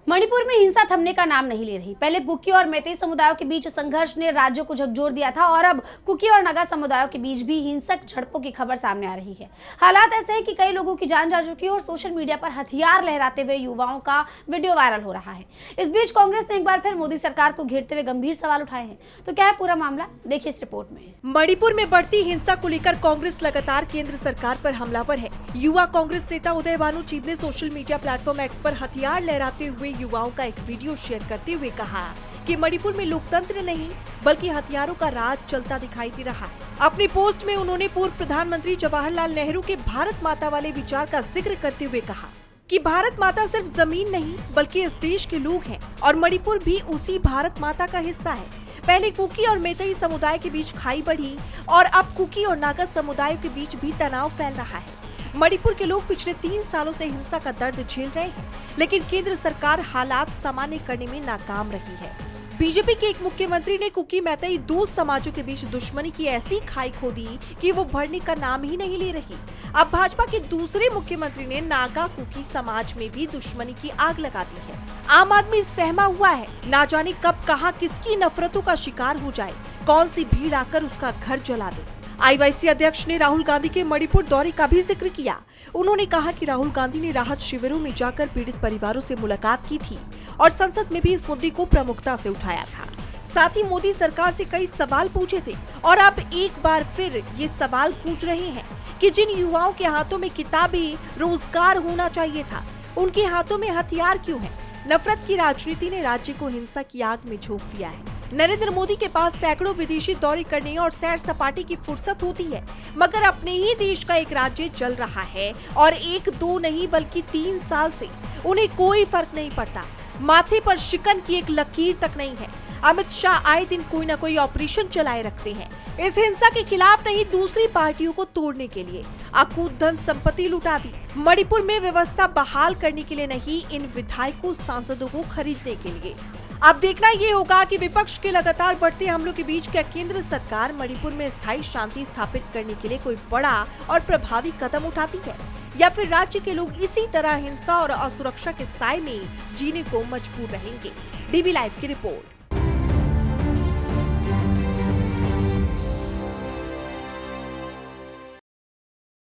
मणिपुर में हिंसा थमने का नाम नहीं ले रही। पहले कुकी और मैतेई समुदायों के बीच संघर्ष ने राज्य को झकझोर दिया था और अब कुकी और नागा समुदायों के बीच भी हिंसक झड़पों की खबर सामने आ रही है। हालात ऐसे हैं कि कई लोगों की जान जा चुकी है और सोशल मीडिया पर हथियार लहराते हुए युवाओं का वीडियो वायरल हो रहा है। इस बीच कांग्रेस ने एक बार फिर मोदी सरकार को घेरते हुए गंभीर सवाल उठाए हैं। तो क्या है पूरा मामला, देखिए इस रिपोर्ट में। मणिपुर में बढ़ती हिंसा को लेकर कांग्रेस लगातार केंद्र सरकार पर हमलावर है। युवा कांग्रेस नेता उदय भानु चीब ने सोशल मीडिया प्लेटफॉर्म एक्स पर हथियार लहराते हुए युवाओं का एक वीडियो शेयर करते हुए कहा कि मणिपुर में लोकतंत्र नहीं बल्कि हथियारों का राज चलता दिखाई दे रहा है। अपनी पोस्ट में उन्होंने पूर्व प्रधानमंत्री जवाहरलाल नेहरू के भारत माता वाले विचार का जिक्र करते हुए कहा कि भारत माता सिर्फ जमीन नहीं बल्कि इस देश के लोग हैं और मणिपुर भी उसी भारत माता का हिस्सा है। पहले कुकी और मैतेई समुदाय के बीच खाई बढ़ी और अब कुकी और नागा समुदायों के बीच भी तनाव फैल रहा है। मणिपुर के लोग पिछले 3 सालों से हिंसा का दर्द झेल रहे हैं, लेकिन केंद्र सरकार हालात सामान्य करने में नाकाम रही है। बीजेपी के एक मुख्यमंत्री ने कुकी मैतेई 2 समाजों के बीच दुश्मनी की ऐसी खाई खोदी कि वो बढ़ने का नाम ही नहीं ले रही। अब भाजपा के दूसरे मुख्यमंत्री ने नागा कुकी समाज में भी दुश्मनी की आग लगा दी है। आम आदमी सहमा हुआ है, ना जाने कब कहां किसकी नफरतों का शिकार हो जाए, कौन सी भीड़ आकर उसका घर जला दे। आईवाईसी अध्यक्ष ने राहुल गांधी के मणिपुर दौरे का भी जिक्र किया। उन्होंने कहा कि राहुल गांधी ने राहत शिविरों में जाकर पीड़ित परिवारों से मुलाकात की थी और संसद में भी इस मुद्दे को प्रमुखता से उठाया था। साथ ही मोदी सरकार से कई सवाल पूछे थे और अब एक बार फिर ये सवाल पूछ रहे हैं कि जिन युवाओं के हाथों में किताबें, रोजगार होना चाहिए था, उनके हाथों में हथियार क्यों है। नफरत की राजनीति ने राज्य को हिंसा की आग में झोंक दिया है। नरेंद्र मोदी के पास सैकड़ों विदेशी दौरे करने और सैर सपाटे की फुर्सत होती है, मगर अपने ही देश का एक राज्य चल रहा है और 1-2 नहीं बल्कि 3 साल से उन्हें कोई फर्क नहीं पड़ता। माथे पर शिकन की एक लकीर तक नहीं है। अमित शाह आए दिन कोई न कोई ऑपरेशन चलाए रखते हैं, इस हिंसा के खिलाफ नहीं, दूसरी पार्टियों को तोड़ने के लिए। अकूत धन संपत्ति लुटा दी। मणिपुर में व्यवस्था बहाल करने के लिए नहीं, इन विधायकों सांसदों को खरीदने के लिए। अब देखना ये होगा कि विपक्ष के लगातार बढ़ते हमलों के बीच क्या केंद्र सरकार मणिपुर में स्थायी शांति स्थापित करने के लिए कोई बड़ा और प्रभावी कदम उठाती है, या फिर राज्य के लोग इसी तरह हिंसा और असुरक्षा के साए में जीने को मजबूर रहेंगे। डीबी लाइव की रिपोर्ट।